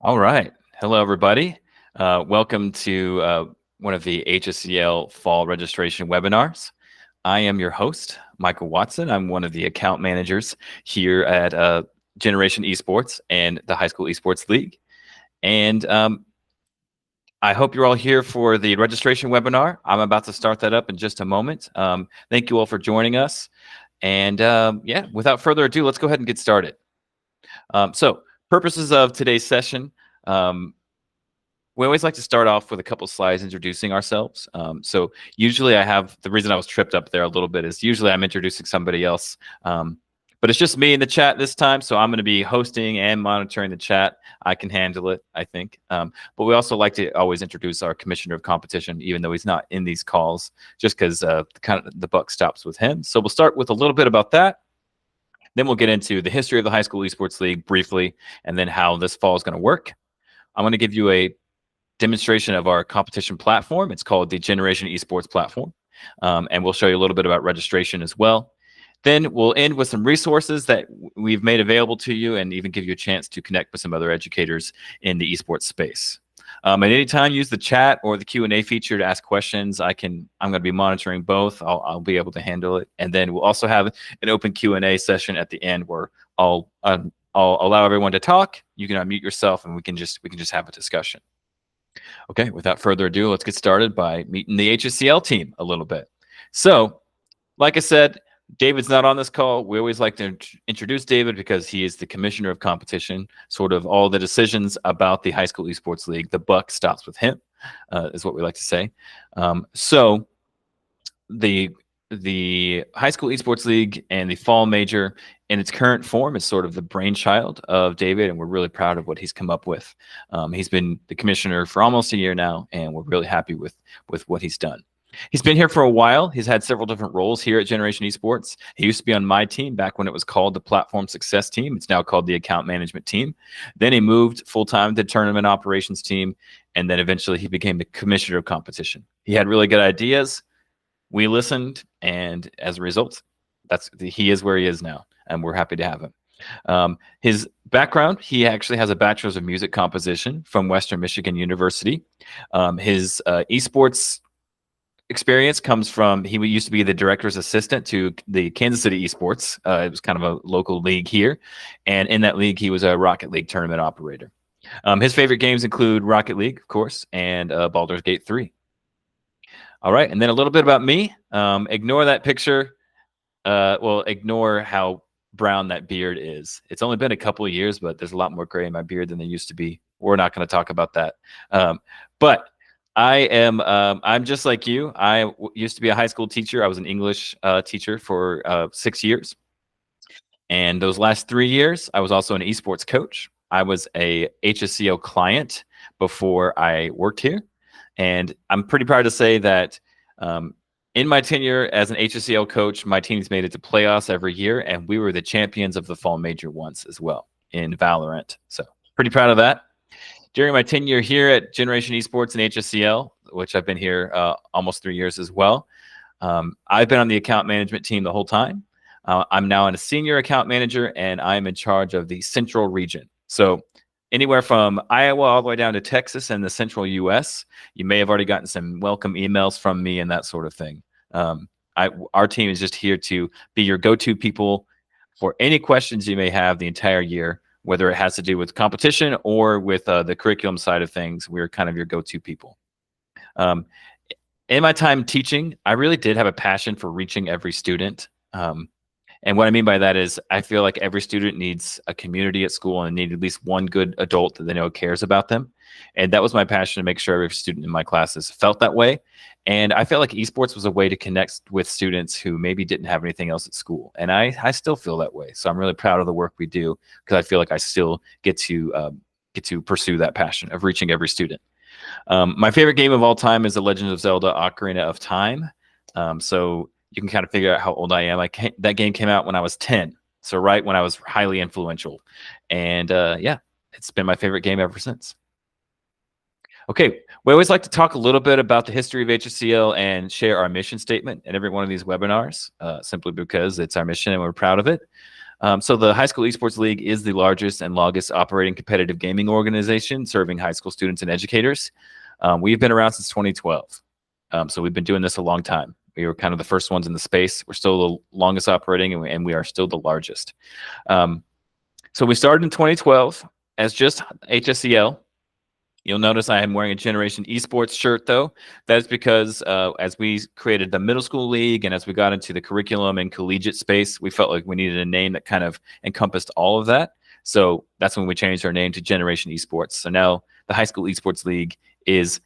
All right. Hello, everybody. Welcome to one of the HSEL fall registration webinars. I am your host, Michael Watson. I'm one of the account managers here at Generation Esports and the High School Esports League. And I hope you're all here for the registration webinar. I'm about to start that up in just a moment. Thank you all for joining us. And yeah, without further ado, let's go ahead and get started. So purposes of today's session, we always like to start off with a couple slides introducing ourselves. So usually the reason I was tripped up there a little bit is usually I'm introducing somebody else. But it's just me in the chat this time, so I'm going to be hosting and monitoring the chat. I can handle it, I think. But we also like to always introduce our commissioner of competition, even though he's not in these calls, just because the buck stops with him. So we'll start with a little bit about that. Then we'll get into the history of the High School Esports League briefly, and then how this fall is going to work. I'm going to give you a demonstration of our competition platform. It's called the Generation Esports Platform. And we'll show you a little bit about registration as well. Then we'll end with some resources that we've made available to you and even give you a chance to connect with some other educators in the esports space. At any time, use the chat or the Q&A feature to ask questions. I'm going to be monitoring both. I'll be able to handle it. And then we'll also have an open Q&A session at the end where I'll allow everyone to talk. You can unmute yourself and we can just have a discussion. Okay, without further ado, let's get started by meeting the HSEL team a little bit. So, like I said, David's not on this call. We always like to introduce David because he is the commissioner of competition. Sort of all the decisions about the High School Esports League, the buck stops with him, is what we like to say. So, the High School Esports League and the Fall Major in its current form is sort of the brainchild of David, and we're really proud of what he's come up with. He's been the commissioner for almost a year now, and we're really happy with what he's done. He's been here for a while. He's had several different roles here at Generation Esports. He used to be on my team back when it was called the Platform Success Team. It's now called the Account Management Team. Then he moved full-time to the Tournament Operations Team, and then eventually he became the Commissioner of Competition. He had really good ideas. We listened, and as a result, he is where he is now, and we're happy to have him. His background, he actually has a bachelor's of music composition from Western Michigan University. His esports experience comes from, he used to be the director's assistant to the Kansas City Esports. It was kind of a local league here, and in that league, he was a Rocket League tournament operator. His favorite games include Rocket League, of course, and Baldur's Gate 3. All right, and then a little bit about me. Ignore that picture. Well, ignore how brown that beard is. It's only been a couple of years, but there's a lot more gray in my beard than there used to be. We're not going to talk about that. But I'm just like you. I used to be a high school teacher. I was an English teacher for 6 years. And those last 3 years, I was also an esports coach. I was a HSEL client before I worked here. And I'm pretty proud to say that in my tenure as an HSEL coach, my team's made it to playoffs every year, and we were the champions of the Fall Major once as well in Valorant. So pretty proud of that. During my tenure here at Generation Esports and HSEL, which I've been here almost 3 years as well, I've been on the account management team the whole time. I'm now a senior account manager, and I'm in charge of the Central region. So anywhere from Iowa all the way down to Texas and the central U.S. You may have already gotten some welcome emails from me and that sort of thing. Our team is just here to be your go-to people for any questions you may have the entire year, whether it has to do with competition or with the curriculum side of things. We're kind of your go-to people. In my time teaching, I really did have a passion for reaching every student. And what I mean by that is I feel like every student needs a community at school and need at least one good adult that they know cares about them. And that was my passion, to make sure every student in my classes felt that way. And I felt like esports was a way to connect with students who maybe didn't have anything else at school. And I still feel that way. So I'm really proud of the work we do, because I feel like I still get to pursue that passion of reaching every student. My favorite game of all time is The Legend of Zelda: Ocarina of Time. So you can kind of figure out how old I am. That game came out when I was 10, so right when I was highly influential. And yeah, it's been my favorite game ever since. Okay, we always like to talk a little bit about the history of HSEL and share our mission statement in every one of these webinars, simply because it's our mission and we're proud of it. So the High School Esports League is the largest and longest operating competitive gaming organization serving high school students and educators. We've been around since 2012. So we've been doing this a long time. We were kind of the first ones in the space. We're still the longest operating, and we are still the largest. So we started in 2012 as just HSEL. You'll notice I am wearing a Generation Esports shirt, though. That is because as we created the middle school league and as we got into the curriculum and collegiate space, we felt like we needed a name that kind of encompassed all of that. So that's when we changed our name to Generation Esports. So now the High School Esports League is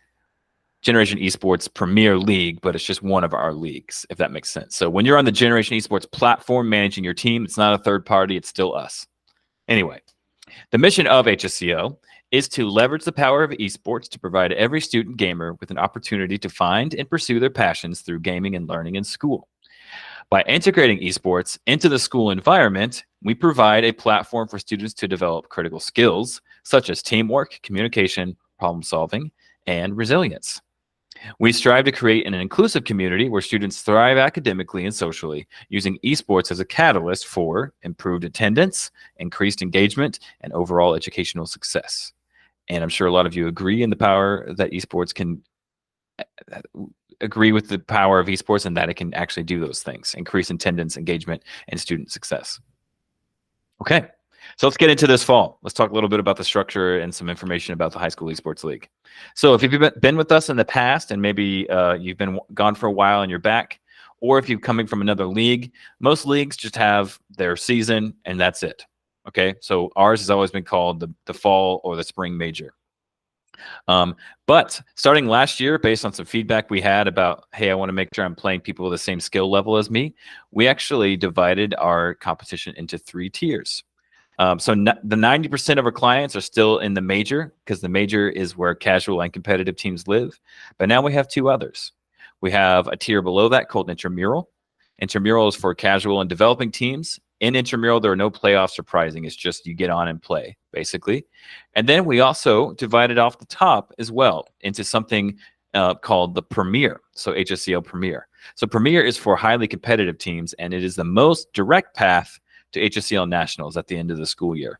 Generation Esports Premier League, but it's just one of our leagues, if that makes sense. So when you're on the Generation Esports platform managing your team, it's not a third party, it's still us. Anyway, the mission of HSEL is to leverage the power of esports to provide every student gamer with an opportunity to find and pursue their passions through gaming and learning in school. By integrating esports into the school environment, we provide a platform for students to develop critical skills such as teamwork, communication, problem solving, and resilience. We strive to create an inclusive community where students thrive academically and socially, using esports as a catalyst for improved attendance, increased engagement, and overall educational success. And I'm sure a lot of you agree in the power that esports can agree with the power of esports and that it can actually do those things, increase attendance, engagement, and student success. Okay, so let's get into this fall. Let's talk a little bit about the structure and some information about the High School Esports League. So if you've been with us in the past and maybe you've been gone for a while and you're back, or if you're coming from another league, most leagues just have their season and that's it. Okay, so ours has always been called the fall or the spring major. But starting last year, based on some feedback we had about, hey, I want to make sure I'm playing people with the same skill level as me, we actually divided our competition into 3 tiers. So the 90% of our clients are still in the major because the major is where casual and competitive teams live. But now we have 2 others. We have a tier below that called intramural. Intramural is for casual and developing teams. In intramural, there are no playoffs or prizing. It's just you get on and play, basically. And then we also divided off the top as well into something called the Premier, so HSEL Premier. So Premier is for highly competitive teams, and it is the most direct path to HSEL Nationals at the end of the school year.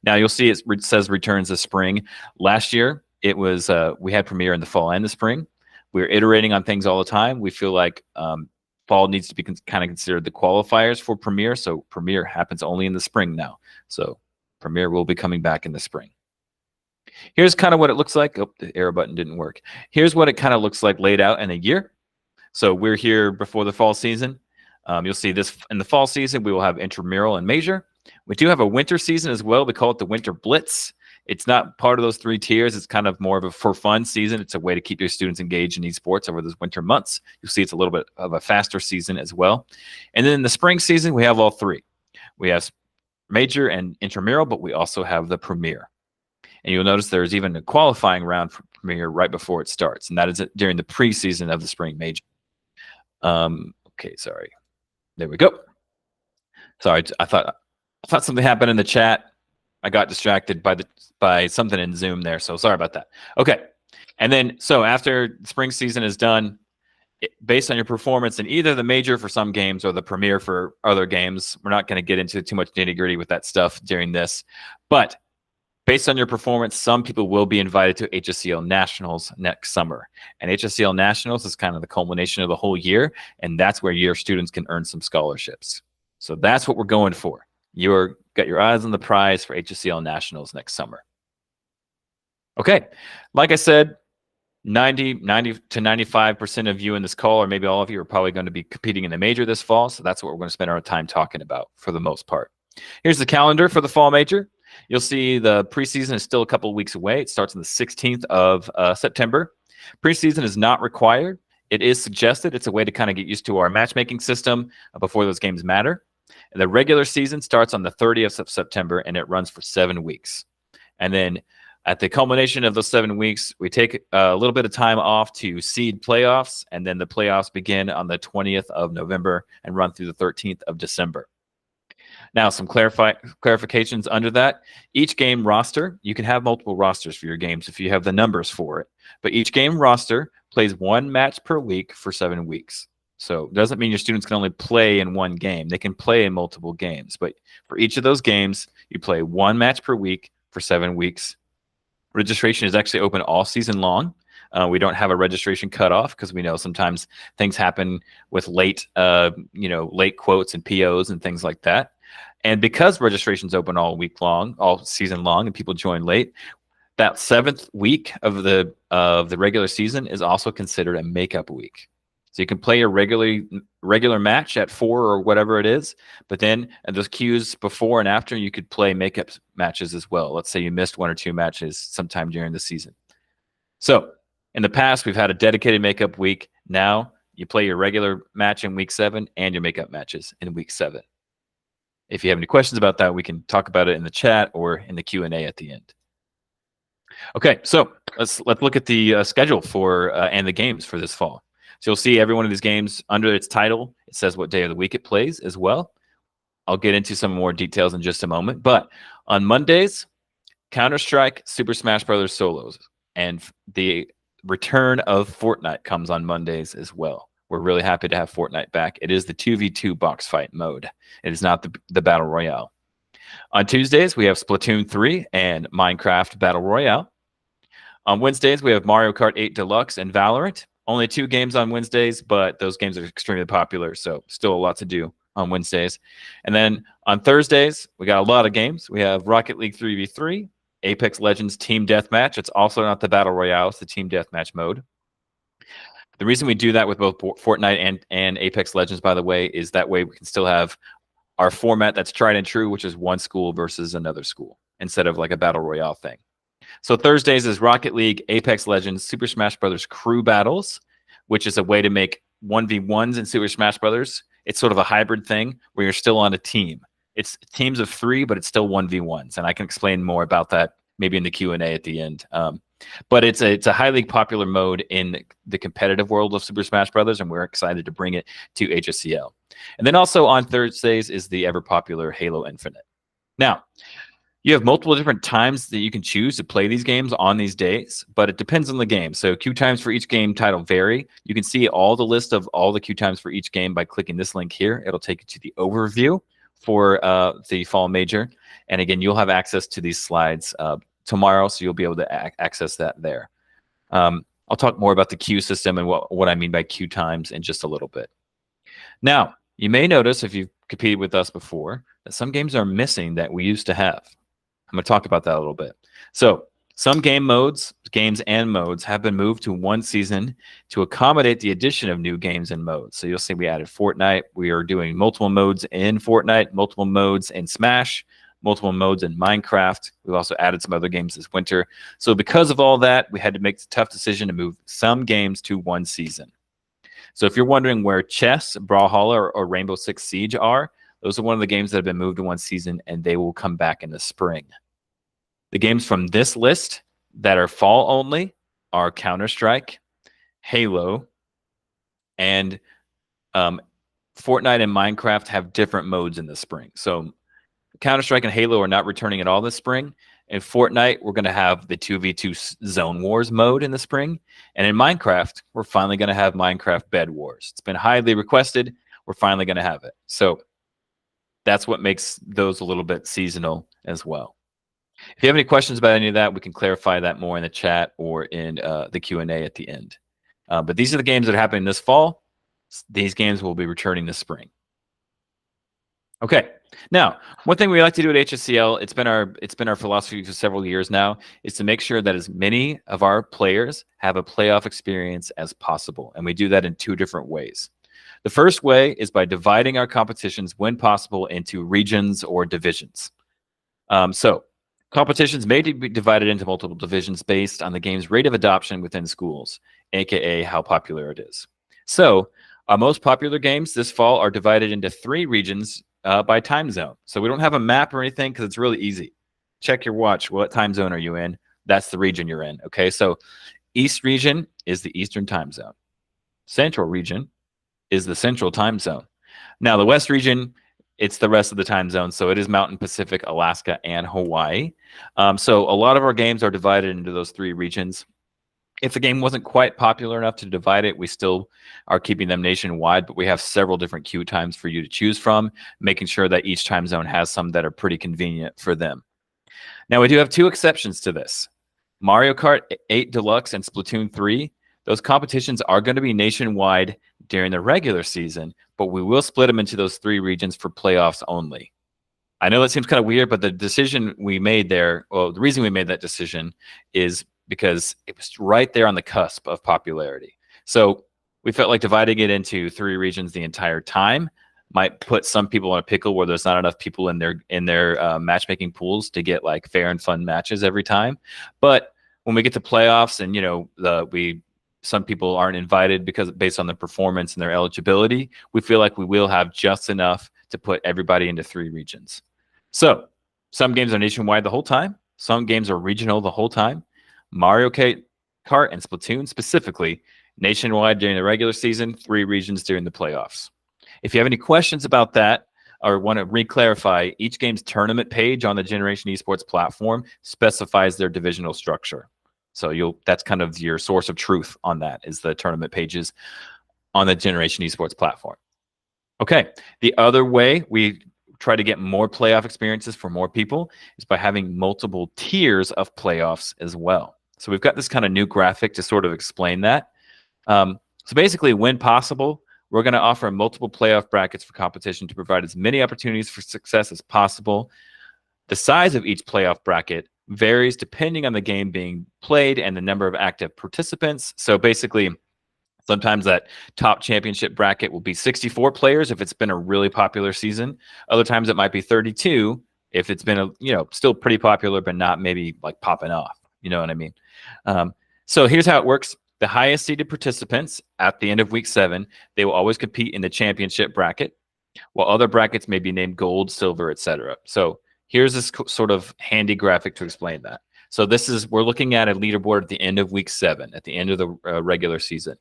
Now, you'll see it says returns this spring. Last year, it was we had Premier in the fall and the spring. We're iterating on things all the time. We feel like fall needs to be kind of considered the qualifiers for Premier. So Premier happens only in the spring now. So Premier will be coming back in the spring. Here's kind of what it looks like. Oh, the arrow button didn't work. Here's what it kind of looks like laid out in a year. So we're here before the fall season. You'll see this in the fall season. We will have intramural and major. We do have a winter season as well. We call it the Winter Blitz. It's not part of those 3 tiers. It's kind of more of a for fun season. It's a way to keep your students engaged in esports over those winter months. You'll see it's a little bit of a faster season as well. And then in the spring season, we have all 3. We have major and intramural, but we also have the Premier. And you'll notice there's even a qualifying round for Premier right before it starts. And that is during the preseason of the spring major. Okay, sorry. There we go. Sorry, I thought something happened in the chat. I got distracted by something in Zoom there, so sorry about that. Okay, and then so after the spring season is done, based on your performance in either the major for some games or the Premier for other games, we're not going to get into too much nitty-gritty with that stuff during this, but based on your performance, some people will be invited to HSEL Nationals next summer. And HSEL Nationals is kind of the culmination of the whole year, and that's where your students can earn some scholarships. So that's what we're going for. You're got your eyes on the prize for HSEL Nationals next summer. Okay, like I said, 90 to 95% of you in this call, or maybe all of you, are probably going to be competing in the major this fall. So that's what we're going to spend our time talking about for the most part. Here's the calendar for the fall major. You'll see the preseason is still a couple of weeks away. It starts on the 16th of September. Preseason is not required. It is suggested. It's a way to kind of get used to our matchmaking system before those games matter. And the regular season starts on the 30th of September, and it runs for 7 weeks. And then at the culmination of those 7 weeks, we take a little bit of time off to seed playoffs, and then the playoffs begin on the 20th of November and run through the 13th of December. Now, some clarifications under that. Each game roster, you can have multiple rosters for your games if you have the numbers for it. But each game roster plays 1 match per week for 7 weeks. So it doesn't mean your students can only play in one game. They can play in multiple games. But for each of those games, you play one match per week for 7 weeks. Registration is actually open all season long. We don't have a registration cutoff because we know sometimes things happen with late quotes and POs and things like that. And because registration's open all week long, all season long, and people join late, that 7th week of the regular season is also considered a makeup week. So you can play a regular match at 4 or whatever it is, but then at those cues before and after, you could play makeup matches as well. Let's say you missed 1 or 2 matches sometime during the season. So in the past, we've had a dedicated makeup week. Now you play your regular match in week 7 and your makeup matches in week 7. If you have any questions about that, we can talk about it in the chat or in the Q&A at the end. Okay, so let's look at the schedule for and the games for this fall. So you'll see every one of these games under its title. It says what day of the week it plays as well. I'll get into some more details in just a moment. But on Mondays, Counter-Strike, Super Smash Bros. Solos, and the return of Fortnite comes on Mondays as well. We're really happy to have Fortnite back. It is the 2v2 box fight mode. It is not the Battle Royale. On Tuesdays, we have Splatoon 3 and Minecraft Battle Royale. On Wednesdays, we have Mario Kart 8 Deluxe and Valorant. Only 2 games on Wednesdays, but those games are extremely popular, so still a lot to do on Wednesdays. And then on Thursdays, we got a lot of games. We have Rocket League 3v3, Apex Legends Team Deathmatch. It's also not the Battle Royale, it's the Team Deathmatch mode. The reason we do that with both Fortnite and Apex Legends, by the way, is that way we can still have our format that's tried and true, which is one school versus another school, instead of like a Battle Royale thing. So Thursdays is Rocket League, Apex Legends, Super Smash Bros. Crew Battles, which is a way to make 1v1s in Super Smash Bros. It's sort of a hybrid thing where you're still on a team. It's teams of 3, but it's still 1v1s, and I can explain more about that maybe in the Q&A at the end. But it's a highly popular mode in the competitive world of Super Smash Bros., and we're excited to bring it to HSEL. And then also on Thursdays is the ever-popular Halo Infinite. Now, you have multiple different times that you can choose to play these games on these days, but it depends on the game. So queue times for each game title vary. You can see all the list of all the queue times for each game by clicking this link here. It'll take you to the overview for the fall major. And again, you'll have access to these slides tomorrow, so you'll be able to access that there. I'll talk more about the queue system and what I mean by queue times in just a little bit. Now, you may notice if you've competed with us before that some games are missing that we used to have. I'm going to talk about that a little bit. So some games and modes have been moved to one season to accommodate the addition of new games and modes. So you'll see we added Fortnite. We are doing multiple modes in Fortnite, multiple modes in Smash, multiple modes in Minecraft. We've also added some other games this winter. So because of all that, we had to make the tough decision to move some games to one season. So if you're wondering where Chess, Brawlhalla, or Rainbow Six Siege are, those are one of the games that have been moved to one season, and they will come back in the spring. The games from this list that are fall only are Counter-Strike, Halo, and Fortnite and Minecraft have different modes in the spring. So Counter-Strike and Halo are not returning at all this spring. In Fortnite, we're going to have the 2v2 Zone Wars mode in the spring. And in Minecraft, we're finally going to have Minecraft Bed Wars. It's been highly requested. We're finally going to have it. So that's what makes those a little bit seasonal as well. If you have any questions about any of that, we can clarify that more in the chat or in the Q&A at the end. But these are the games that are happening this fall. These games will be returning this spring. Okay. Now, one thing we like to do at HSEL, it's been our philosophy for several years now, is to make sure that as many of our players have a playoff experience as possible. And we do that in 2 different ways. The first way is by dividing our competitions, when possible, into regions or divisions. So competitions may be divided into multiple divisions based on the game's rate of adoption within schools, aka how popular it is. So our most popular games this fall are divided into 3 regions by time zone. So we don't have a map or anything because it's really easy. Check your watch. What time zone are you in? That's the region you're in. Okay, so East region is the Eastern time zone. Central region is the Central time zone. Now the West region, it's the rest of the time zone. So it is Mountain, Pacific, Alaska, and Hawaii. So a lot of our games are divided into those 3 regions. If the game wasn't quite popular enough to divide it, we still are keeping them nationwide, but we have several different queue times for you to choose from, making sure that each time zone has some that are pretty convenient for them. Now, we do have two exceptions to this. Mario Kart 8 Deluxe and Splatoon 3, those competitions are going to be nationwide during the regular season, but we will split them into those 3 regions for playoffs only. I know that seems kind of weird, but the decision we made there, well, the reason we made that decision is because it was right there on the cusp of popularity. So we felt like dividing it into 3 regions the entire time might put some people in a pickle where there's not enough people in their matchmaking pools to get like fair and fun matches every time. But when we get to playoffs and some people aren't invited because based on the performance and their eligibility, we feel like we will have just enough to put everybody into 3 regions. So some games are nationwide the whole time. Some games are regional the whole time. Mario Kart and Splatoon specifically, nationwide during the regular season, 3 regions during the playoffs. If you have any questions about that or want to re-clarify, each game's tournament page on the Generation Esports platform specifies their divisional structure. So that's kind of your source of truth on that, is the tournament pages on the Generation Esports platform. Okay, the other way we try to get more playoff experiences for more people is by having multiple tiers of playoffs as well. So we've got this kind of new graphic to sort of explain that. So basically, when possible, we're going to offer multiple playoff brackets for competition to provide as many opportunities for success as possible. The size of each playoff bracket varies depending on the game being played and the number of active participants. So basically, sometimes that top championship bracket will be 64 players if it's been a really popular season. Other times it might be 32 if it's been still pretty popular, but not maybe like popping off. You know what I mean? So here's how it works. The highest seeded participants at the end of week 7, they will always compete in the championship bracket, while other brackets may be named gold, silver, etc. So here's this sort of handy graphic to explain that. So we're looking at a leaderboard at the end of week 7, at the end of the regular season.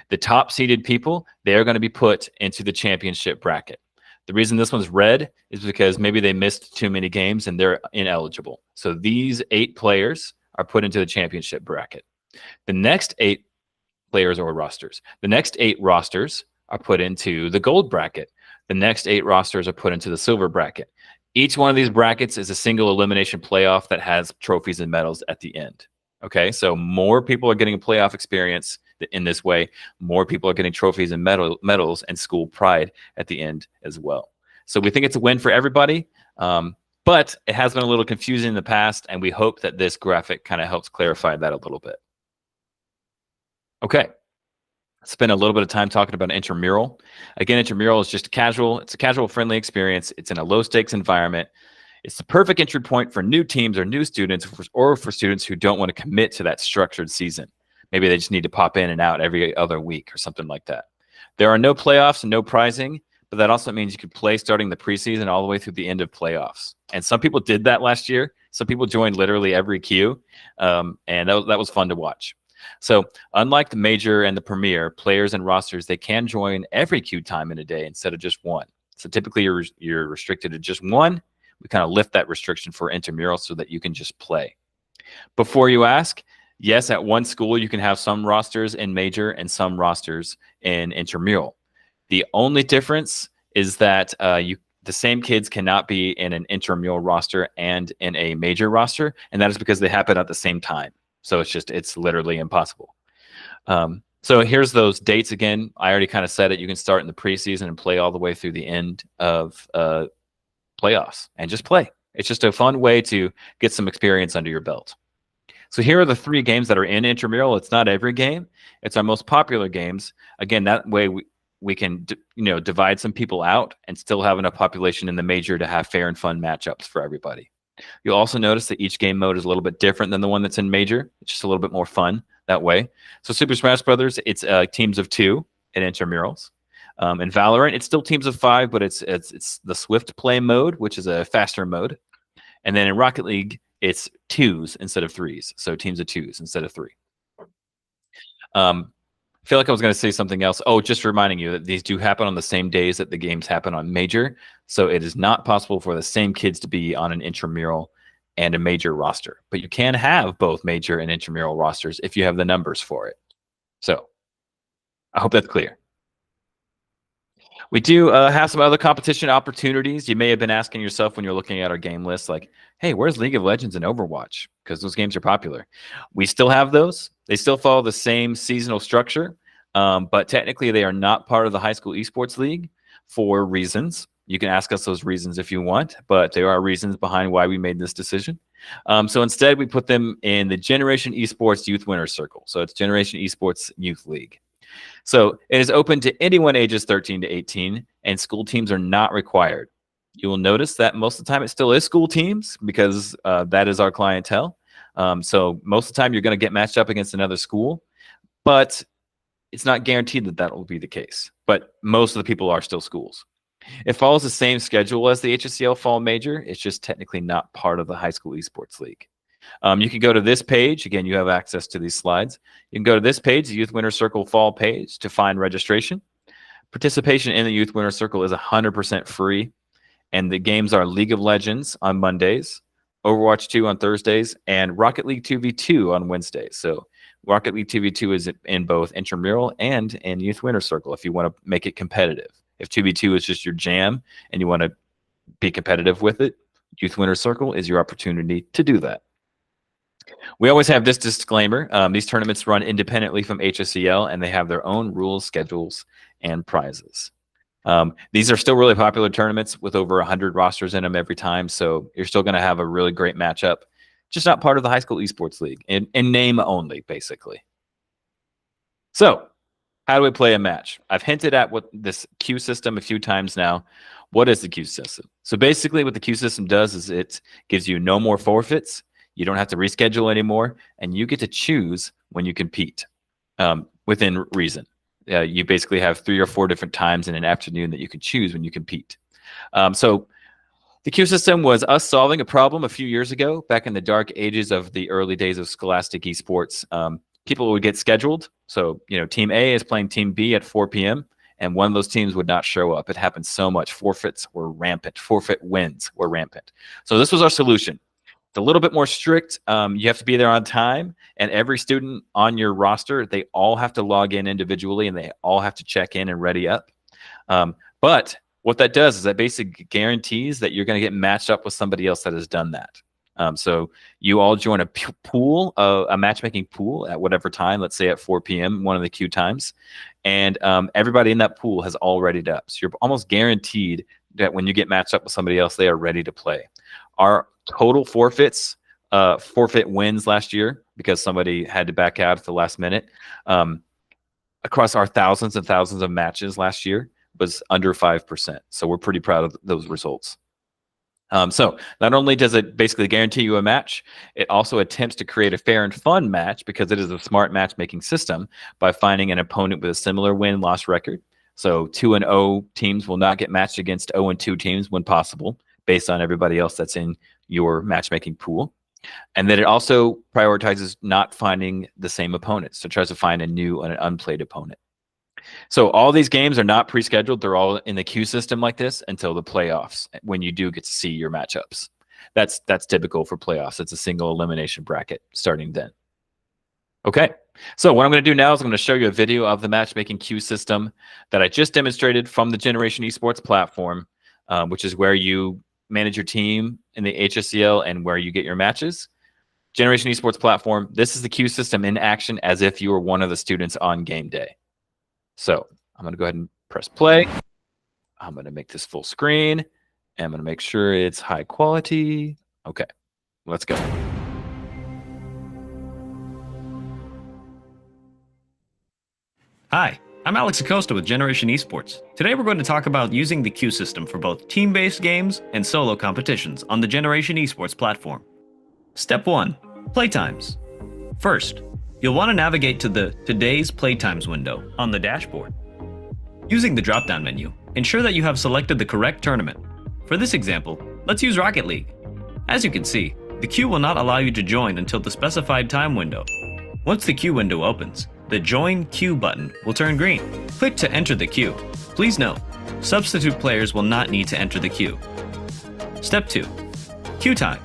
The top seeded people, they are going to be put into the championship bracket. The reason this one's red is because maybe they missed too many games and they're ineligible. So these 8 players are put into the championship bracket. The next 8 players or rosters, the next 8 rosters are put into the gold bracket. The next 8 rosters are put into the silver bracket. Each one of these brackets is a single elimination playoff that has trophies and medals at the end. Okay, so more people are getting a playoff experience in this way. More people are getting trophies and medals and school pride at the end as well. So we think it's a win for everybody, but it has been a little confusing in the past, and we hope that this graphic kind of helps clarify that a little bit. Okay, spend a little bit of time talking about intramural. Again, intramural is just it's a casual, friendly experience. It's in a low-stakes environment. It's the perfect entry point for new teams or new students, or for students who don't want to commit to that structured season. Maybe they just need to pop in and out every other week or something like that. There are no playoffs and no prizing, but that also means you could play starting the preseason all the way through the end of playoffs. And some people did that last year. Some people joined literally every queue, and that was fun to watch. So unlike the major and the premier, players and rosters, they can join every queue time in a day instead of just one. So typically you're restricted to just one. We kind of lift that restriction for intramural so that you can just play. Before you ask, yes, at one school you can have some rosters in major and some rosters in intramural. The only difference is that the same kids cannot be in an intramural roster and in a major roster, and that is because they happen at the same time. So it's literally impossible. So here's those dates again. I already kind of said it. You can start in the preseason and play all the way through the end of playoffs and just play. It's just a fun way to get some experience under your belt. So here are the 3 games that are in intramural. It's not every game. It's our most popular games. Again, that way we can divide some people out and still have enough population in the major to have fair and fun matchups for everybody. You'll also notice that each game mode is a little bit different than the one that's in major. It's just a little bit more fun that way. So Super Smash Brothers, it's teams of 2 in intramurals. In Valorant, it's still teams of 5, but it's the swift play mode, which is a faster mode. And then in Rocket League, it's 2s instead of 3s. So teams of 2s instead of 3. I feel like I was going to say something else. Oh, just reminding you that these do happen on the same days that the games happen on major. So it is not possible for the same kids to be on an intramural and a major roster. But you can have both major and intramural rosters if you have the numbers for it. So I hope that's clear. We do have some other competition opportunities. You may have been asking yourself when you're looking at our game list, like, hey, where's League of Legends and Overwatch? Because those games are popular. We still have those. They still follow the same seasonal structure, but technically they are not part of the High School Esports League for reasons. You can ask us those reasons if you want, but there are reasons behind why we made this decision. So instead, we put them in the Generation Esports Youth Winners Circle. So it's Generation Esports Youth League. So it is open to anyone ages 13 to 18, and school teams are not required. You will notice that most of the time it still is school teams because that is our clientele. So most of the time you're going to get matched up against another school, but it's not guaranteed that that will be the case. But most of the people are still schools. It follows the same schedule as the HSEL Fall Major. It's just technically not part of the High School Esports League. You can go to this page. Again, you have access to these slides. You can go to this page, the Youth Winner Circle Fall page, to find registration. Participation in the Youth Winner Circle is 100% free, and the games are League of Legends on Mondays, Overwatch 2 on Thursdays, and Rocket League 2v2 on Wednesdays. So Rocket League 2v2 is in both intramural and in Youth Winner Circle if you want to make it competitive. If 2v2 is just your jam and you want to be competitive with it, Youth Winner Circle is your opportunity to do that. We always have this disclaimer. These tournaments run independently from HSEL, and they have their own rules, schedules, and prizes. These are still really popular tournaments with over 100 rosters in them every time, so you're still going to have a really great matchup, just not part of the High School Esports League, in name only, basically. So how do we play a match? I've hinted at what this queue system a few times now. What is the queue system? So basically what the queue system does is it gives you no more forfeits. You don't have to reschedule anymore, and you get to choose when you compete within reason. You basically have 3 or 4 different times in an afternoon that you can choose when you compete. So the queue system was us solving a problem a few years ago, back in the dark ages of the early days of scholastic esports. People would get scheduled. So, Team A is playing Team B at 4 p.m., and one of those teams would not show up. It happened so much. Forfeits were rampant. Forfeit wins were rampant. So this was our solution. It's a little bit more strict. You have to be there on time, and every student on your roster, they all have to log in individually, and they all have to check in and ready up. But what that does is that basically guarantees that you're going to get matched up with somebody else that has done that. So you all join a pool, a matchmaking pool at whatever time, let's say at 4 p.m., one of the queue times, and everybody in that pool has all readied up. So you're almost guaranteed that when you get matched up with somebody else, they are ready to play. Our total forfeit wins last year, because somebody had to back out at the last minute, across our thousands and thousands of matches last year, was under 5%. So we're pretty proud of those results. So not only does it basically guarantee you a match, it also attempts to create a fair and fun match, because it is a smart matchmaking system, by finding an opponent with a similar win-loss record. So 2-0 teams will not get matched against 0-2 teams when possible, based on everybody else that's in your matchmaking pool. And then it also prioritizes not finding the same opponents. So it tries to find a new and an unplayed opponent. So all these games are not pre-scheduled. They're all in the queue system like this until the playoffs, when you do get to see your matchups. That's typical for playoffs. It's a single elimination bracket starting then. Okay, so what I'm going to do now is I'm going to show you a video of the matchmaking queue system that I just demonstrated from the Generation Esports platform, which is where you manage your team in the HSEL and where you get your matches. Generation Esports platform, this is the queue system in action as if you were one of the students on game day. So I'm going to go ahead and press play. I'm going to make this full screen, and I'm going to make sure it's high quality. Okay, let's go. Hi, I'm Alex Acosta with Generation Esports. Today we're going to talk about using the queue system for both team-based games and solo competitions on the Generation Esports platform. Step 1. Playtimes. First, you'll want to navigate to the Today's Playtimes window on the dashboard. Using the drop-down menu, ensure that you have selected the correct tournament. For this example, let's use Rocket League. As you can see, the queue will not allow you to join until the specified time window. Once the queue window opens, the Join Queue button will turn green. Click to enter the queue. Please note, substitute players will not need to enter the queue. Step 2. Queue time.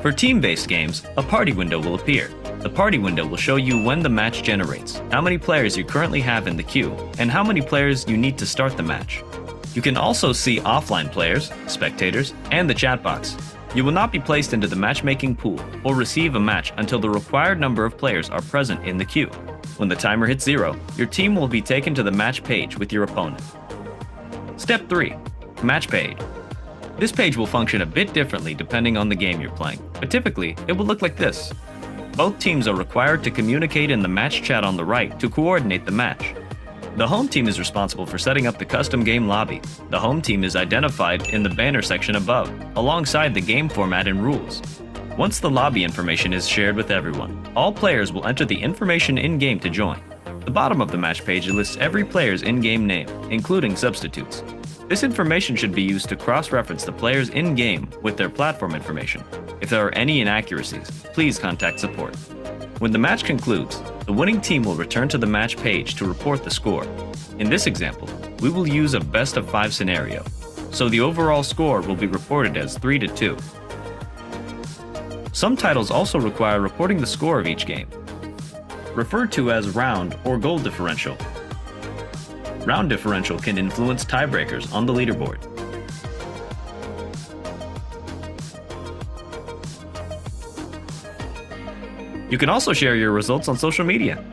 For team-based games, a party window will appear. The party window will show you when the match generates, how many players you currently have in the queue, and how many players you need to start the match. You can also see offline players, spectators, and the chat box. You will not be placed into the matchmaking pool or receive a match until the required number of players are present in the queue. When the timer hits 0, your team will be taken to the match page with your opponent. Step 3. Match page. This page will function a bit differently depending on the game you're playing, but typically it will look like this. Both teams are required to communicate in the match chat on the right to coordinate the match. The home team is responsible for setting up the custom game lobby. The home team is identified in the banner section above, alongside the game format and rules. Once the lobby information is shared with everyone, all players will enter the information in-game to join. The bottom of the match page lists every player's in-game name, including substitutes. This information should be used to cross-reference the players in-game with their platform information. If there are any inaccuracies, please contact support. When the match concludes, the winning team will return to the match page to report the score. In this example, we will use a best-of-5 scenario, so the overall score will be reported as 3-2. Some titles also require reporting the score of each game, referred to as round or goal differential. Round differential can influence tiebreakers on the leaderboard. You can also share your results on social media.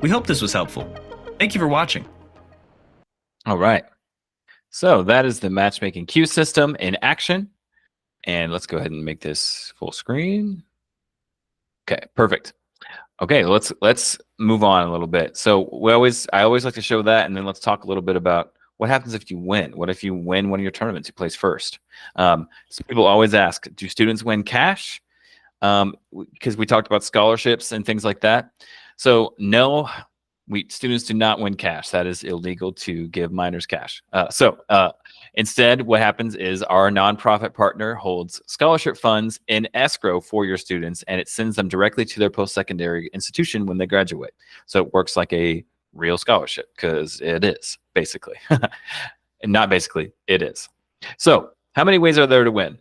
We hope this was helpful. Thank you for watching. All right. So that is the matchmaking queue system in action. And let's go ahead and make this full screen. Okay, perfect. Okay, let's move on a little bit. So I always like to show that, and then let's talk a little bit about what happens if you win. What if you win one of your tournaments? You place first. So people always ask, do students win cash? Because we talked about scholarships and things like that. So no, students do not win cash. That is illegal to give minors cash. Instead, what happens is our nonprofit partner holds scholarship funds in escrow for your students, and it sends them directly to their post-secondary institution when they graduate. So it works like a real scholarship, because it is, basically. And not basically, it is. So how many ways are there to win?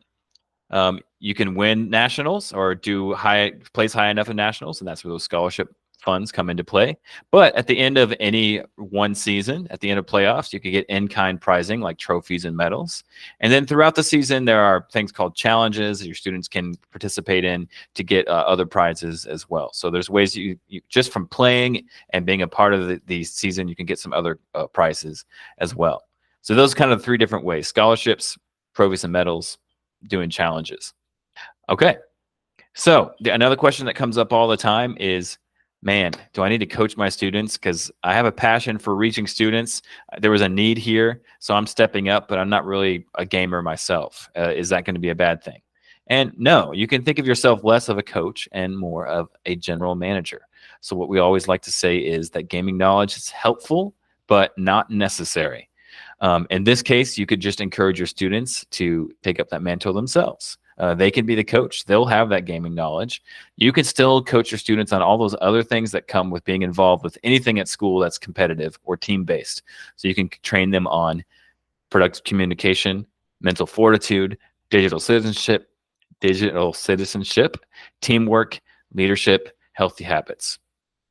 You can win nationals or place high enough in nationals, and that's where those scholarship funds come into play. But at the end of any one season, at the end of playoffs, you can get in-kind prizing like trophies and medals. And then throughout the season, there are things called challenges that your students can participate in to get other prizes as well. So there's ways you just from playing and being a part of the season, you can get some other prizes as well. So those are kind of 3 different ways: scholarships, trophies and medals, doing challenges. Okay. So another question that comes up all the time is, man, do I need to coach my students? Because I have a passion for reaching students. There was a need here, so I'm stepping up, but I'm not really a gamer myself. Is that going to be a bad thing? And no, you can think of yourself less of a coach and more of a general manager. So what we always like to say is that gaming knowledge is helpful, but not necessary. In this case, you could just encourage your students to take up that mantle themselves. They can be the coach. They'll have that gaming knowledge. You can still coach your students on all those other things that come with being involved with anything at school that's competitive or team-based. So you can train them on productive communication, mental fortitude, digital citizenship, teamwork, leadership, healthy habits,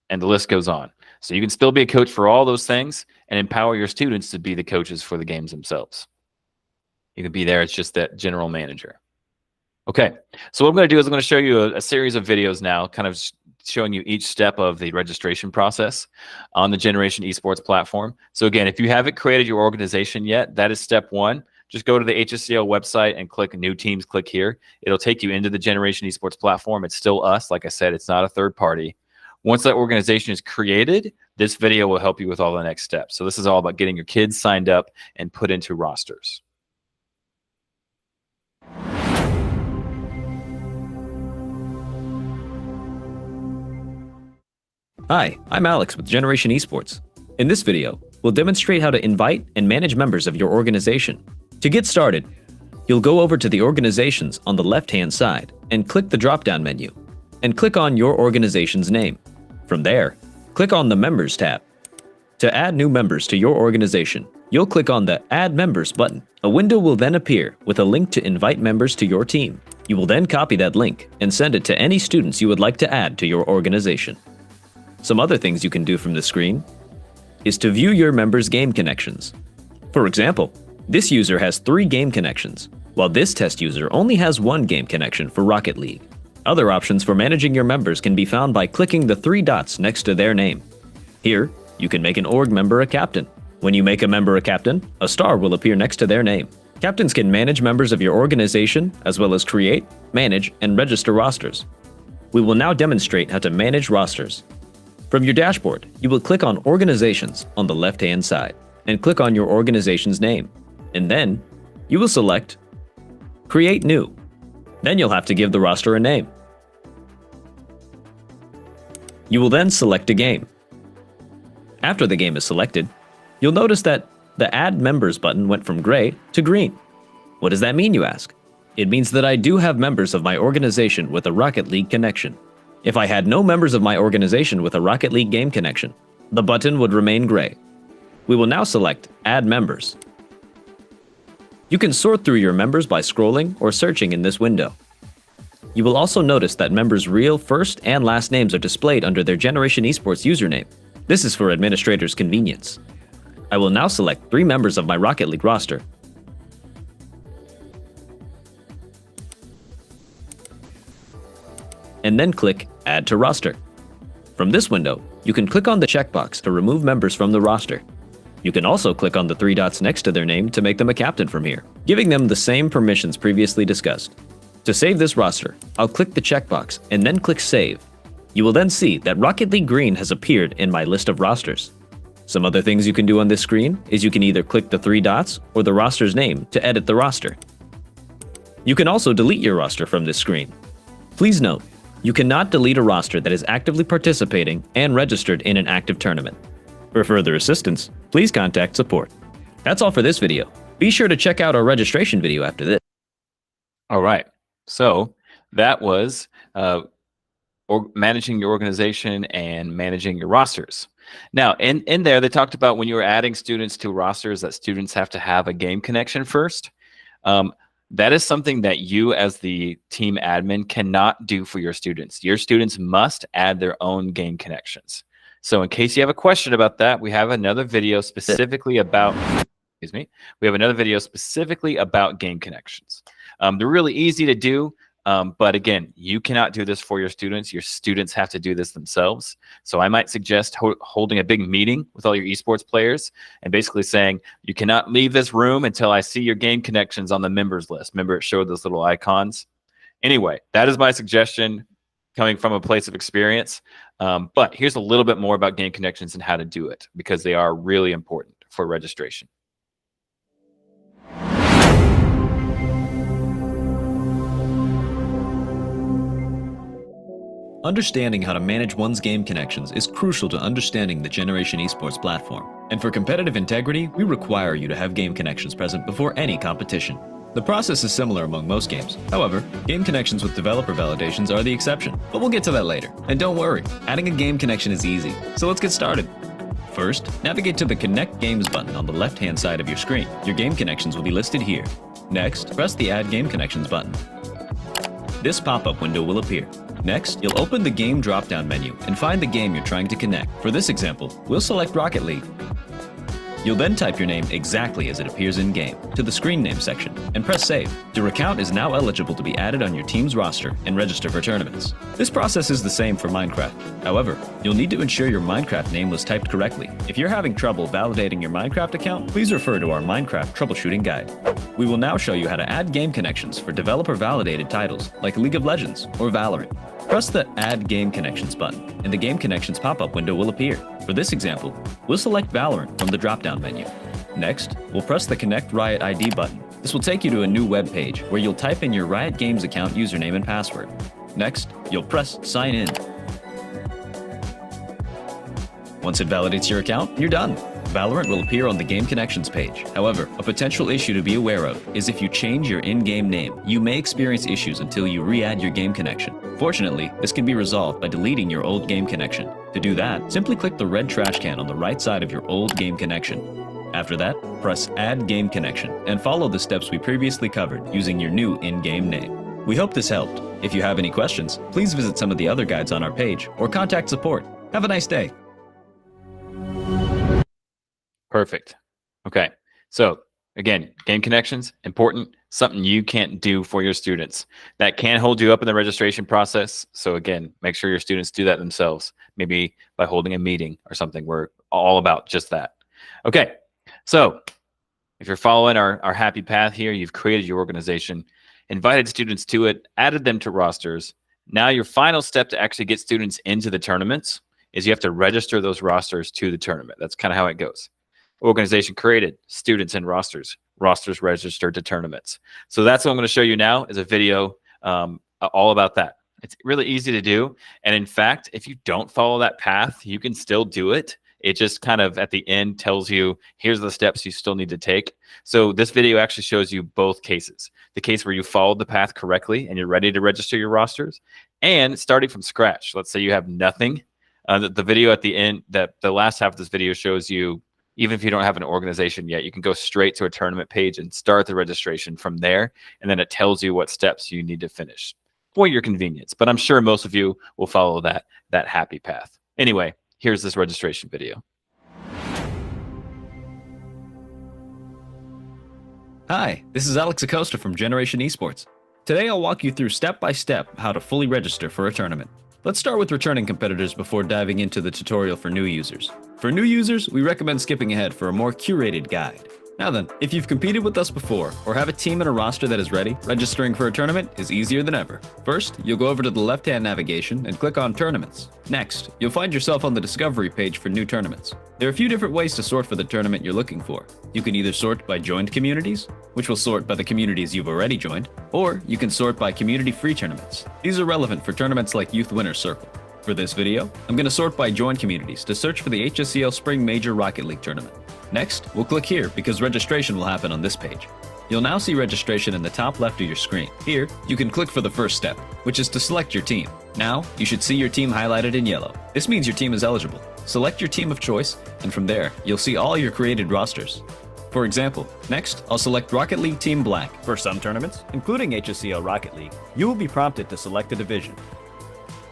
and the list goes on. So you can still be a coach for all those things and empower your students to be the coaches for the games themselves. You can be there. It's just that general manager. Okay, so what I'm going to do is I'm going to show you a series of videos now, kind of showing you each step of the registration process on the Generation Esports platform. So again, if you haven't created your organization yet, that is step 1. Just go to the HSEL website and click New Teams, click here. It'll take you into the Generation Esports platform. It's still us. Like I said, it's not a third party. Once that organization is created, this video will help you with all the next steps. So this is all about getting your kids signed up and put into rosters. Hi, I'm Alex with Generation Esports. In this video, we'll demonstrate how to invite and manage members of your organization. To get started, you'll go over to the organizations on the left-hand side and click the drop-down menu, and click on your organization's name. From there, click on the Members tab. To add new members to your organization, you'll click on the Add Members button. A window will then appear with a link to invite members to your team. You will then copy that link and send it to any students you would like to add to your organization. Some other things you can do from the screen is to view your members' game connections. For example, this user has 3 game connections, while this test user only has 1 game connection for Rocket League. Other options for managing your members can be found by clicking the 3 dots next to their name. Here, you can make an org member a captain. When you make a member a captain, a star will appear next to their name. Captains can manage members of your organization, as well as create, manage, and register rosters. We will now demonstrate how to manage rosters. From your dashboard, you will click on Organizations on the left-hand side, and click on your organization's name. And then, you will select Create New. Then you'll have to give the roster a name. You will then select a game. After the game is selected, you'll notice that the Add Members button went from gray to green. What does that mean, you ask? It means that I do have members of my organization with a Rocket League connection. If I had no members of my organization with a Rocket League game connection, the button would remain gray. We will now select Add Members. You can sort through your members by scrolling or searching in this window. You will also notice that members' real first and last names are displayed under their Generation Esports username. This is for administrators' convenience. I will now select 3 members of my Rocket League roster. And then click Add to Roster. From this window, you can click on the checkbox to remove members from the roster. You can also click on the 3 dots next to their name to make them a captain from here, giving them the same permissions previously discussed. To save this roster, I'll click the checkbox and then click Save. You will then see that Rocket League Green has appeared in my list of rosters. Some other things you can do on this screen is you can either click the 3 dots or the roster's name to edit the roster. You can also delete your roster from this screen. Please note, you cannot delete a roster that is actively participating and registered in an active tournament. For further assistance, please contact support. That's all for this video. Be sure to check out our registration video after this. All right. So that was managing your organization and managing your rosters. Now, in there, they talked about when you were adding students to rosters that students have to have a game connection first. That is something that you as the team admin cannot do for your students. Your students must add their own game connections. So in case you have a question about that, we have another video specifically about, we have another video specifically about game connections. They're really easy to do. But again, you cannot do this for your students. Your students have to do this themselves. So I might suggest holding a big meeting with all your esports players and basically saying, you cannot leave this room until I see your game connections on the members list. Remember, it showed those little icons. Anyway, that is my suggestion coming from a place of experience. But here's a little bit more about game connections and how to do it, because they are really important for registration. Understanding how to manage one's game connections is crucial to understanding the Generation Esports platform. And for competitive integrity, we require you to have game connections present before any competition. The process is similar among most games. However, game connections with developer validations are the exception, but we'll get to that later. And don't worry, adding a game connection is easy, so let's get started. First, navigate to the Connect Games button on the left-hand side of your screen. Your game connections will be listed here. Next, press the Add Game Connections button. This pop-up window will appear. Next, you'll open the Game drop-down menu and find the game you're trying to connect. For this example, we'll select Rocket League. You'll then type your name exactly as it appears in-game to the screen name section and press Save. Your account is now eligible to be added on your team's roster and register for tournaments. This process is the same for Minecraft. However, you'll need to ensure your Minecraft name was typed correctly. If you're having trouble validating your Minecraft account, please refer to our Minecraft troubleshooting guide. We will now show you how to add game connections for developer-validated titles like League of Legends or Valorant. Press the Add Game Connections button, and the Game Connections pop-up window will appear. For this example, we'll select Valorant from the drop-down menu. Next, we'll press the Connect Riot ID button. This will take you to a new web page where you'll type in your Riot Games account username and password. Next, you'll press Sign In. Once it validates your account, you're done. Valorant will appear on the Game Connections page. However, a potential issue to be aware of is if you change your in-game name, you may experience issues until you re-add your game connection. Fortunately, this can be resolved by deleting your old game connection. To do that, simply click the red trash can on the right side of your old game connection. After that, press Add Game Connection and follow the steps we previously covered using your new in-game name. We hope this helped. If you have any questions, please visit some of the other guides on our page or contact support. Have a nice day. Perfect. Okay. So again, game connections, important, something you can't do for your students. That can hold you up in the registration process. So again, make sure your students do that themselves, maybe by holding a meeting or something. We're all about just that. Okay. So if you're following our happy path here, you've created your organization, invited students to it, added them to rosters. Now your final step to actually get students into the tournaments is you have to register those rosters to the tournament. That's kind of how it goes. Organization created, students in rosters, rosters registered to tournaments. So that's what I'm going to show you now is a video all about that. It's really easy to do. And in fact, if you don't follow that path, you can still do it. It just kind of at the end tells you, here's the steps you still need to take. So this video actually shows you both cases. The case where you followed the path correctly and you're ready to register your rosters, and starting from scratch. Let's say you have nothing. The video at the end, the last half of this video shows you, even if you don't have an organization yet, you can go straight to a tournament page and start the registration from there. And then it tells you what steps you need to finish for your convenience. But I'm sure most of you will follow that happy path. Anyway, here's this registration video. Hi, this is Alex Acosta from Generation Esports. Today I'll walk you through step by step how to fully register for a tournament. Let's start with returning competitors before diving into the tutorial for new users. For new users, we recommend skipping ahead for a more curated guide. Now then, if you've competed with us before or have a team and a roster that is ready, registering for a tournament is easier than ever. First, you'll go over to the left-hand navigation and click on Tournaments. Next, you'll find yourself on the Discovery page for new tournaments. There are a few different ways to sort for the tournament you're looking for. You can either sort by joined communities, which will sort by the communities you've already joined, or you can sort by community-free tournaments. These are relevant for tournaments like Youth Winners Circle. For this video, I'm going to sort by joined communities to search for the HSEL Spring Major Rocket League Tournament. Next, we'll click here because registration will happen on this page. You'll now see registration in the top left of your screen. Here, you can click for the first step, which is to select your team. Now, you should see your team highlighted in yellow. This means your team is eligible. Select your team of choice, and from there, you'll see all your created rosters. For example, next, I'll select Rocket League Team Black. For some tournaments, including HSEL Rocket League, you will be prompted to select a division.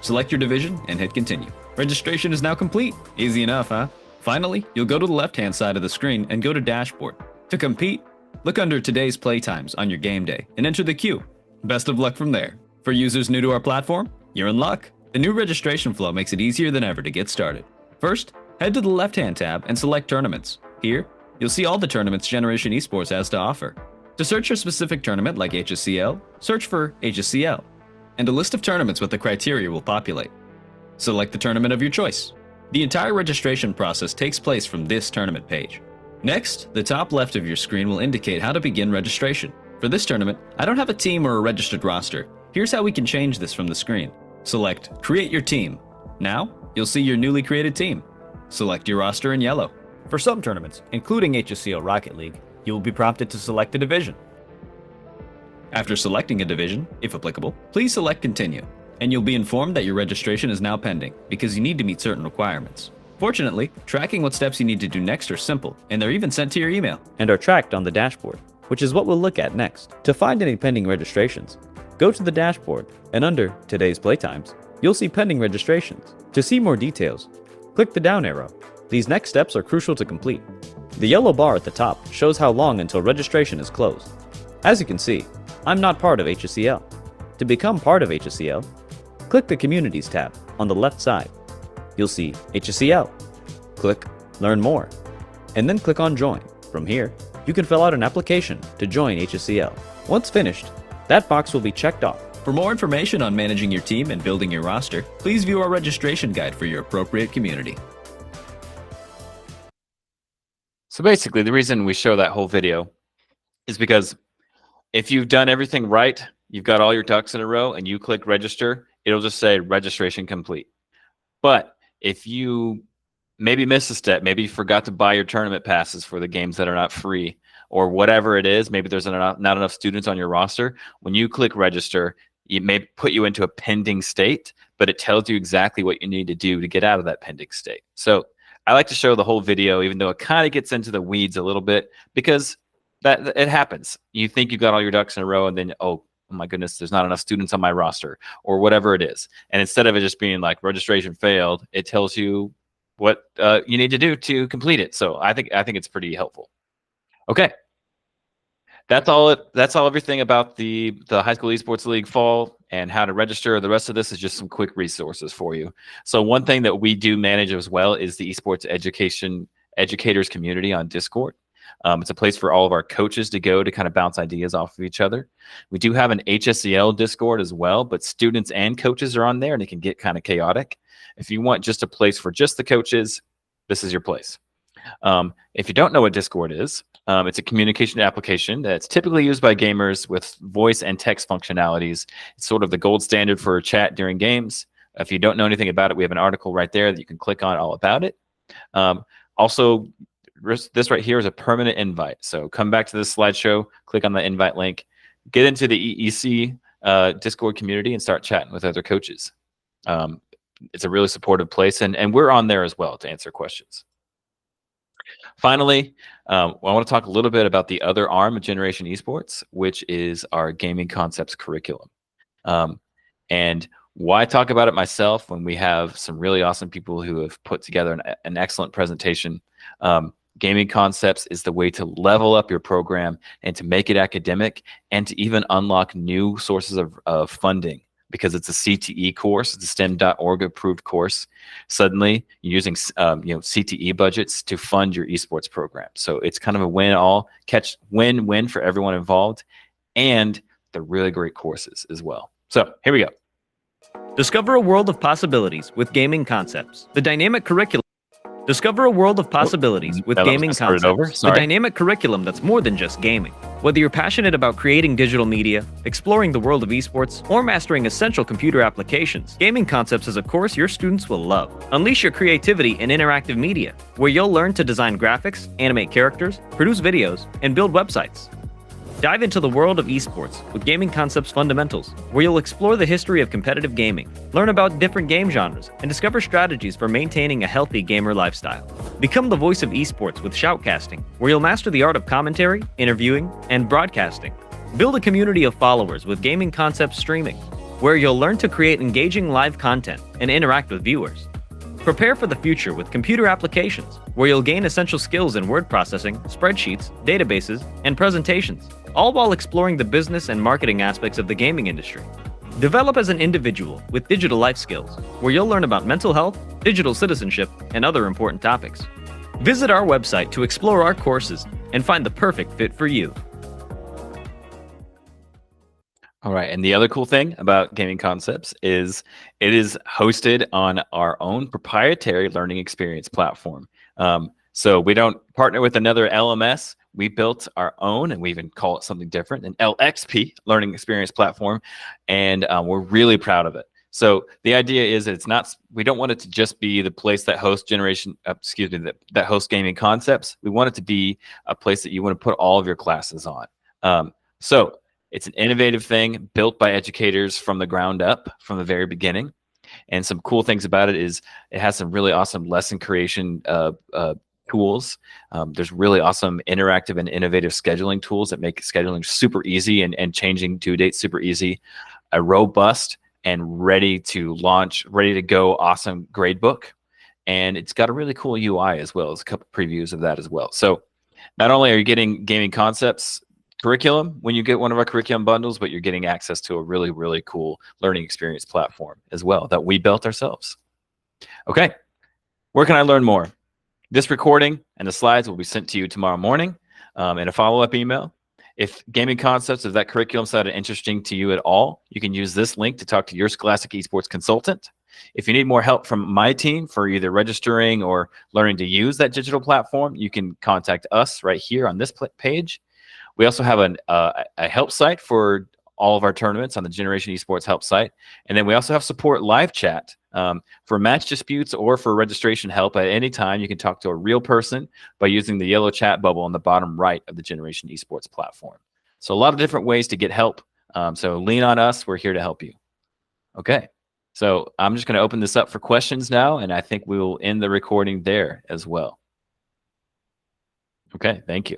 Select your division and hit continue. Registration is now complete. Easy enough, huh? Finally, you'll go to the left-hand side of the screen and go to Dashboard. To compete, look under today's playtimes on your game day and enter the queue. Best of luck from there. For users new to our platform, you're in luck. The new registration flow makes it easier than ever to get started. First, head to the left-hand tab and select Tournaments. Here, you'll see all the tournaments Generation Esports has to offer. To search your specific tournament like HSEL, search for HSEL, and a list of tournaments with the criteria will populate. Select the tournament of your choice. The entire registration process takes place from this tournament page. Next, the top left of your screen will indicate how to begin registration. For this tournament, I don't have a team or a registered roster. Here's how we can change this from the screen. Select Create Your Team. Now, you'll see your newly created team. Select your roster in yellow. For some tournaments, including HSEL Rocket League, you will be prompted to select a division. After selecting a division, if applicable, please select Continue, and you'll be informed that your registration is now pending because you need to meet certain requirements. Fortunately, tracking what steps you need to do next are simple, and they're even sent to your email and are tracked on the dashboard, which is what we'll look at next. To find any pending registrations, go to the dashboard, and under Today's Playtimes, you'll see pending registrations. To see more details, click the down arrow. These next steps are crucial to complete. The yellow bar at the top shows how long until registration is closed. As you can see, I'm not part of HSEL. To become part of HSEL, click the Communities tab on the left side. You'll see HSEL. Click Learn More, and then click on Join. From here, you can fill out an application to join HSEL. Once finished, that box will be checked off. For more information on managing your team and building your roster, please view our registration guide for your appropriate community. So basically, the reason we show that whole video is because if you've done everything right, you've got all your ducks in a row, and you click register, it'll just say registration complete. But if you maybe miss a step, maybe you forgot to buy your tournament passes for the games that are not free, or whatever it is, maybe there's not enough students on your roster, when you click register, it may put you into a pending state, but it tells you exactly what you need to do to get out of that pending state. So I like to show the whole video, even though it kind of gets into the weeds a little bit, because that it happens. You think you got all your ducks in a row, and then oh my goodness, there's not enough students on my roster, or whatever it is. And instead of it just being like registration failed, it tells you what you need to do to complete it. So I think it's pretty helpful. Okay, that's all. That's all. Everything about the High School Esports League fall and how to register. The rest of this is just some quick resources for you. So one thing that we do manage as well is the esports educators community on Discord. It's a place for all of our coaches to go to kind of bounce ideas off of each other. We do have an HSEL Discord as well, but students and coaches are on there, and it can get kind of chaotic. If you want just a place for just the coaches, this is your place. If you don't know what Discord is, it's a communication application that's typically used by gamers with voice and text functionalities. It's sort of the gold standard for chat during games. If you don't know anything about it, we have an article right there that you can click on all about it. Also, this right here is a permanent invite. So come back to this slideshow, click on the invite link, get into the EEC Discord community and start chatting with other coaches. It's a really supportive place, and we're on there as well to answer questions. Finally, I want to talk a little bit about the other arm of Generation Esports, which is our gaming concepts curriculum. And why talk about it myself when we have some really awesome people who have put together an excellent presentation? Gaming concepts is the way to level up your program and to make it academic and to even unlock new sources of funding, because it's a CTE course, it's a STEM.org approved course. Suddenly you're using CTE budgets to fund your esports program. So it's kind of a win-win for everyone involved, and they're really great courses as well. So here we go. Discover a world of possibilities with gaming concepts. The dynamic curriculum. Discover a world of possibilities with gaming concepts. The dynamic curriculum that's more than just gaming. Whether you're passionate about creating digital media, exploring the world of esports, or mastering essential computer applications, Gaming Concepts is a course your students will love. Unleash your creativity in interactive media, where you'll learn to design graphics, animate characters, produce videos, and build websites. Dive into the world of esports with Gaming Concepts Fundamentals, where you'll explore the history of competitive gaming, learn about different game genres, and discover strategies for maintaining a healthy gamer lifestyle. Become the voice of esports with shoutcasting, where you'll master the art of commentary, interviewing, and broadcasting. Build a community of followers with Gaming Concepts Streaming, where you'll learn to create engaging live content and interact with viewers. Prepare for the future with computer applications, where you'll gain essential skills in word processing, spreadsheets, databases, and presentations, all while exploring the business and marketing aspects of the gaming industry. Develop as an individual with digital life skills, where you'll learn about mental health, digital citizenship, and other important topics. Visit our website to explore our courses and find the perfect fit for you. All right, and the other cool thing about Gaming Concepts is it is hosted on our own proprietary learning experience platform. So we don't partner with another LMS. We built our own, and we even call it something different, an LXP, Learning Experience Platform, and we're really proud of it. So the idea is that we don't want it to just be the place that hosts that hosts Gaming Concepts. We want it to be a place that you want to put all of your classes on. So it's an innovative thing built by educators from the ground up, from the very beginning. And some cool things about it is it has some really awesome lesson creation tools. There's really awesome interactive and innovative scheduling tools that make scheduling super easy and changing due dates super easy. A robust and ready to go awesome gradebook. And it's got a really cool UI as well as a couple previews of that as well. So not only are you getting Gaming Concepts curriculum when you get one of our curriculum bundles, but you're getting access to a really, really cool learning experience platform as well that we built ourselves. Okay, where can I learn more? This recording and the slides will be sent to you tomorrow morning in a follow-up email. If Gaming Concepts, if that curriculum sounded interesting to you at all, you can use this link to talk to your Scholastic Esports consultant. If you need more help from my team for either registering or learning to use that digital platform, you can contact us right here on this page. We also have a help site for all of our tournaments on the Generation Esports help site. And then we also have support live chat for match disputes or for registration help at any time. You can talk to a real person by using the yellow chat bubble on the bottom right of the Generation Esports platform. So a lot of different ways to get help. So lean on us. We're here to help you. Okay. So So I'm just going to open this up for questions now, and I think we will end the recording there as well. Okay, thank you.